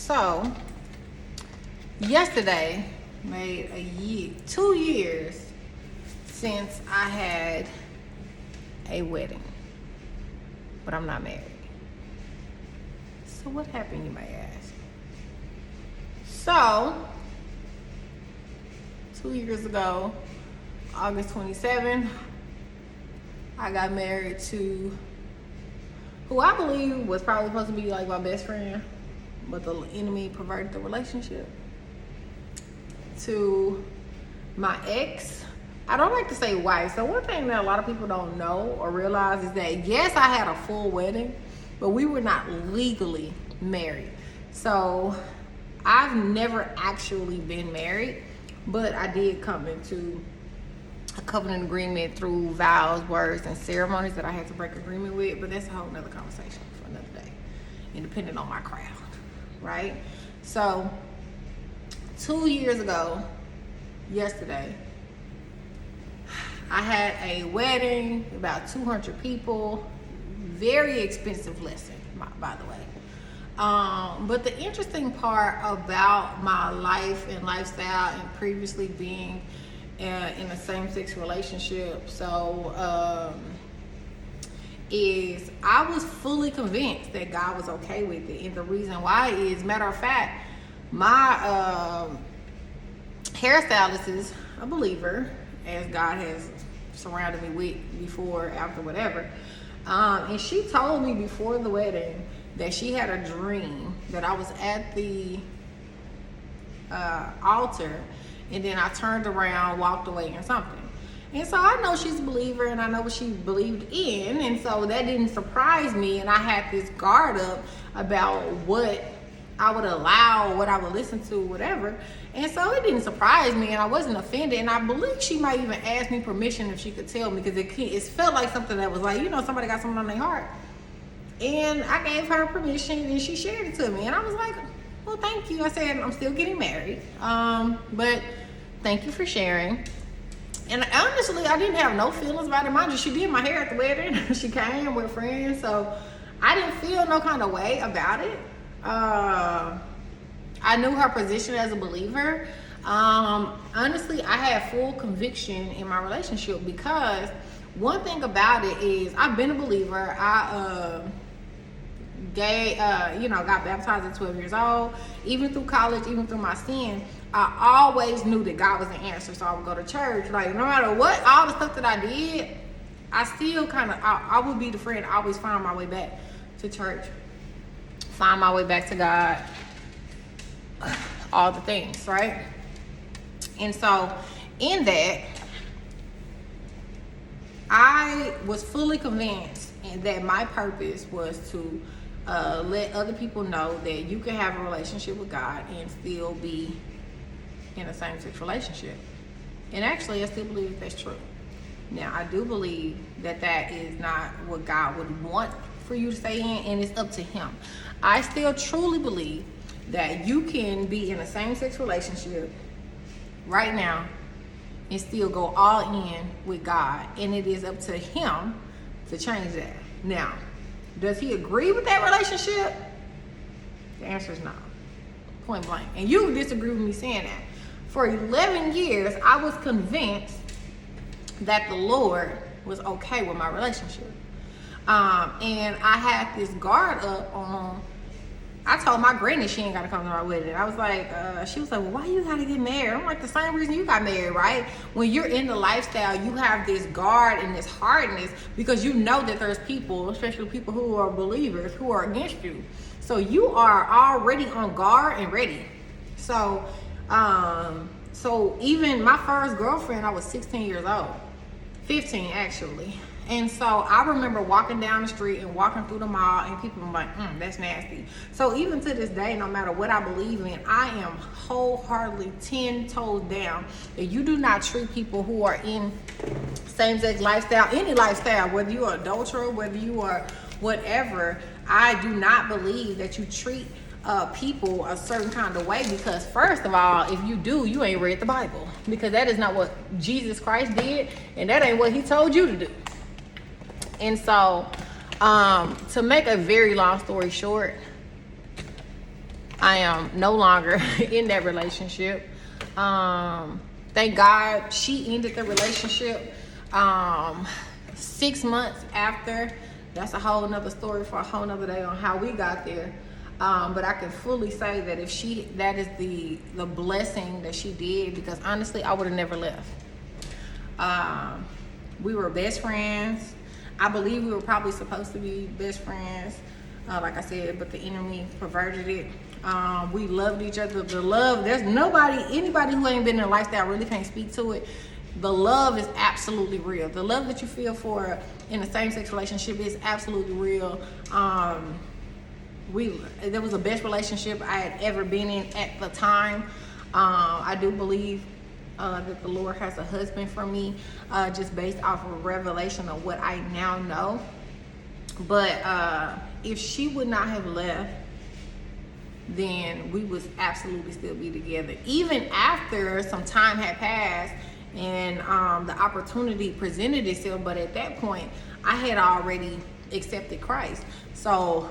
So, yesterday made 2 years since I had a wedding, but I'm not married. So what happened, you may ask? So, 2 years ago, August 27th, I got married to who I believe was probably supposed to be like my best friend, but the enemy perverted the relationship. To my ex, I don't like to say wife. So one thing that a lot of people don't know or realize is that yes, I had a full wedding, but we were not legally married. So I've never actually been married, but I did come into a covenant agreement through vows, words, and ceremonies that I had to break agreement with, but that's a whole nother conversation for another day, and depending on my crowd, right? So 2 years ago, yesterday, I had a wedding, about 200 people, very expensive lesson, by the way. But the interesting part about my life and lifestyle and previously being in a same-sex relationship, is I was fully convinced that God was okay with it. And the reason why is, matter of fact, my hairstylist is a believer, as God has surrounded me with before, after, whatever. And she told me before the wedding that she had a dream that I was at the altar, and then I turned around, walked away, and something. And so I know she's a believer, and I know what she believed in, and so that didn't surprise me. And I had this guard up about what I would allow, what I would listen to, whatever. And so it didn't surprise me, and I wasn't offended. And I believe she might even ask me permission if she could tell me, because it felt like something that was like, somebody got something on their heart. And I gave her permission, and she shared it to me. And I was like, well, thank you. I said, I'm still getting married, but thank you for sharing. And honestly, I didn't have no feelings about it. Mind you, she did my hair at the wedding. She came with friends, so I didn't feel no kind of way about it. I knew her position as a believer. Honestly, I had full conviction in my relationship, because one thing about it is I've been a believer. I got baptized at 12 years old. Even through college, even through my sin, I always knew that God was the answer. So I would go to church. Like, no matter what, all the stuff that I did, I still I would be the friend. I always find my way back to church, find my way back to God, all the things, right? And so in that, I was fully convinced that my purpose was to let other people know that you can have a relationship with God and still be in a same-sex relationship. And actually, I still believe that's true. Now, I do believe that that is not what God would want for you to stay in, and it's up to Him. I still truly believe that you can be in a same-sex relationship right now and still go all in with God, and it is up to Him to change that. Now, does He agree with that relationship? The answer is no, point blank. And you disagree with me saying that. For 11 years, I was convinced that the Lord was okay with my relationship. And I had this guard up on, I told my granny she ain't gotta come to my wedding. I was like, she was like, well, why you gotta get married? I'm like, the same reason you got married, right? When you're in the lifestyle, you have this guard and this hardness, because you know that there's people, especially people who are believers, who are against you. So you are already on guard and ready. So even my first girlfriend, I was 16 years old, 15 actually. And so I remember walking down the street and walking through the mall, and people were like, that's nasty. So even to this day, no matter what I believe in, I am wholeheartedly 10 toes down that you do not treat people who are in same-sex lifestyle, any lifestyle, whether you are adulterer, whether you are whatever. I do not believe that you treat people a certain kind of way, because first of all, if you do, you ain't read the Bible, because that is not what Jesus Christ did, and that ain't what He told you to do. And so to make a very long story short, I am no longer in that relationship. Thank God she ended the relationship 6 months after. That's a whole nother story for a whole nother day on how we got there. But I can fully say that that is the blessing that she did, because honestly, I would have never left. We were best friends. I believe we were probably supposed to be best friends, like I said, but the enemy perverted it. We loved each other. The love, there's anybody who ain't been in a lifestyle really can't speak to it. The love is absolutely real. The love that you feel for in a same-sex relationship is absolutely real. There was the best relationship I had ever been in at the time. I do believe that the Lord has a husband for me, just based off of a revelation of what I now know. But if she would not have left, then we would absolutely still be together. Even after some time had passed and the opportunity presented itself, but at that point, I had already accepted Christ. So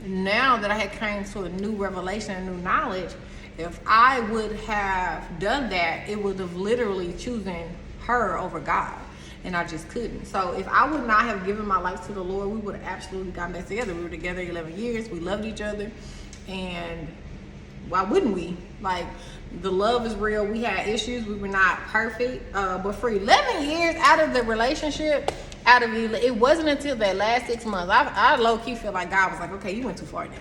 now that I had came to a new revelation, a new knowledge, if I would have done that, it would have literally chosen her over God. And I just couldn't. So if I would not have given my life to the Lord, we would have absolutely gotten back together. We were together 11 years. We loved each other. And why wouldn't we? Like, the love is real. We had issues. We were not perfect. But for 11 years out of the relationship, it wasn't until that last 6 months, I low-key feel like God was like, okay, you went too far now.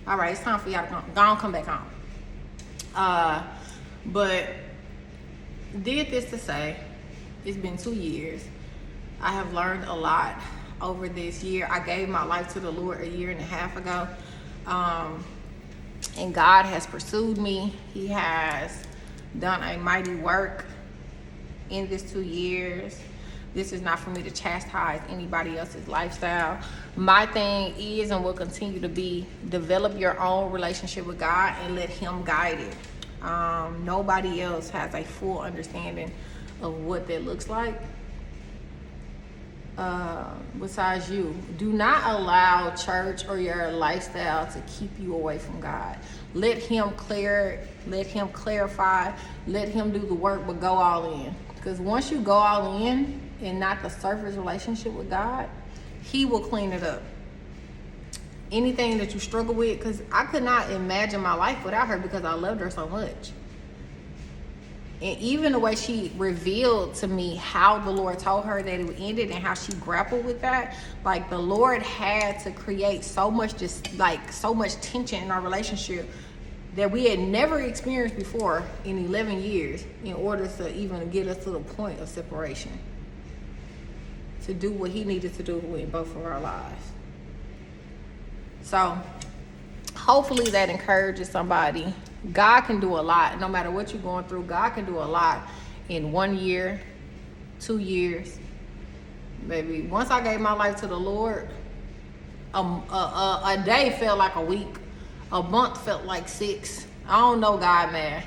All right, it's time for y'all to come back home. But did this to say, it's been 2 years. I have learned a lot over this year. I gave my life to the Lord a year and a half ago. And God has pursued me. He has done a mighty work in this 2 years. This is not for me to chastise anybody else's lifestyle. My thing is and will continue to be, develop your own relationship with God and let Him guide it. Nobody else has a full understanding of what that looks like besides you. Do not allow church or your lifestyle to keep you away from God. Let Him clarify, let Him do the work, but go all in. Because once you go all in and not the surface relationship with God, He will clean it up. Anything that you struggle with, because I could not imagine my life without her, because I loved her so much. And even the way she revealed to me how the Lord told her that it ended and how she grappled with that, like, the Lord had to create so much tension in our relationship that we had never experienced before in 11 years in order to even get us to the point of separation, to do what He needed to do in both of our lives. So hopefully that encourages somebody. God can do a lot. No matter what you're going through, God can do a lot in 1 year, 2 years. Baby, once I gave my life to the Lord, a day felt like a week. A month felt like 6. I don't know God, man.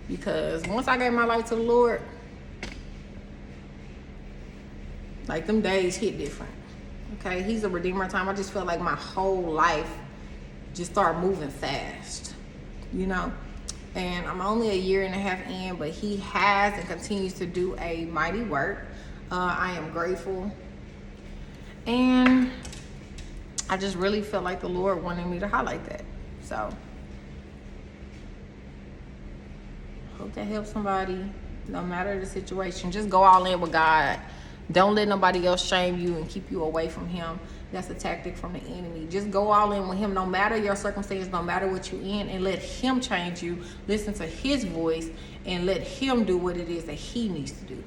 Because once I gave my life to the Lord, like, them days hit different. Okay, He's a redeemer of time. I just felt like my whole life just started moving fast, you know. And I'm only a year and a half in, but He has and continues to do a mighty work. I am grateful. And I just really felt like the Lord wanted me to highlight that. So, hope that helps somebody. No matter the situation, just go all in with God. Don't let nobody else shame you and keep you away from Him. That's a tactic from the enemy. Just go all in with Him, no matter your circumstance, no matter what you're in, and let Him change you. Listen to His voice and let Him do what it is that He needs to do.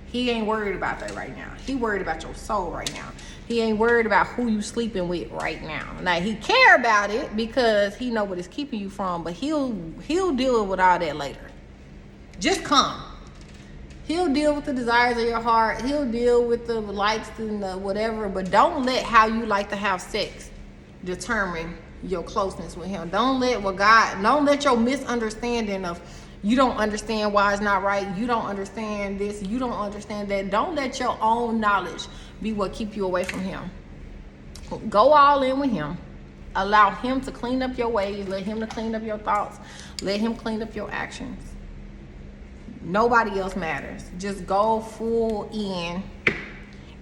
He ain't worried about that right now. He worried about your soul right now. He ain't worried about who you sleeping with right now. Now, He care about it because He know what it's keeping you from, but he'll deal with all that later. Just come. He'll deal with the desires of your heart. He'll deal with the likes and the whatever, but don't let how you like to have sex determine your closeness with Him. Don't let your misunderstanding of, you don't understand why it's not right, you don't understand this, you don't understand that. Don't let your own knowledge be what keep you away from Him. Go all in with Him Allow him to clean up your ways. Let him to clean up your thoughts. Let him clean up your actions. Nobody else matters. Just go full in.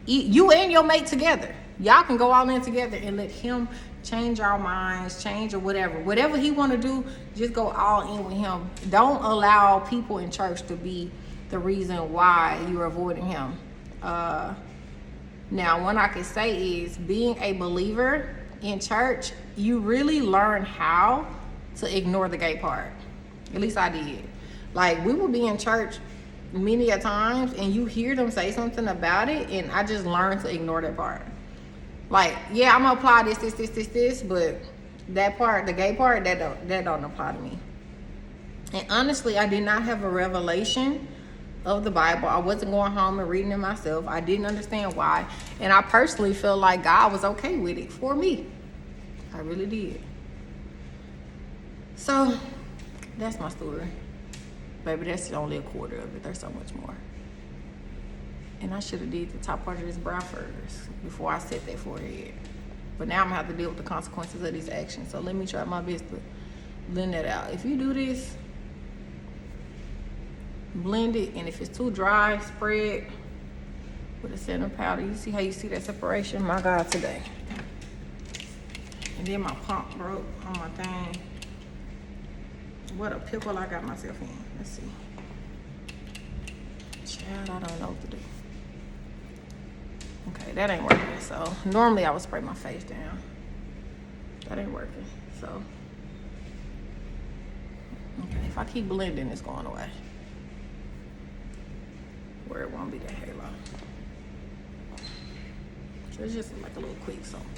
You and your mate together. Y'all can go all in together and let him change our minds, change or whatever he want to do. Just go all in with him. Don't allow people in church to be the reason why you're avoiding him. Now, what I can say is, being a believer in church, you really learn how to ignore the gay part. At least I did. Like, we would be in church many a times and you hear them say something about it, and I just learned to ignore that part. Like, yeah, I'm gonna apply this, but that part, the gay part, that don't apply to me. And honestly, I did not have a revelation of the Bible. I wasn't going home and reading it myself. I didn't understand why. And I personally feel like God was okay with it for me. I really did. So, that's my story. Baby, that's only a quarter of it. There's so much more. And I should have did the top part of this brow first before I set that forehead. But now I'm gonna have to deal with the consequences of these actions. So let me try my best to blend that out. If you do this, blend it, and if it's too dry, spread with a setting powder. You see how you see that separation? My God, today. And then my pump broke on my thing. What a pickle I got myself in. Let's see. Child, I don't know what to do. Okay, that ain't working. So normally I would spray my face down. That ain't working. So, okay, if I keep blending, it's going away. Where it won't be the halo. So it's just like a little quick something.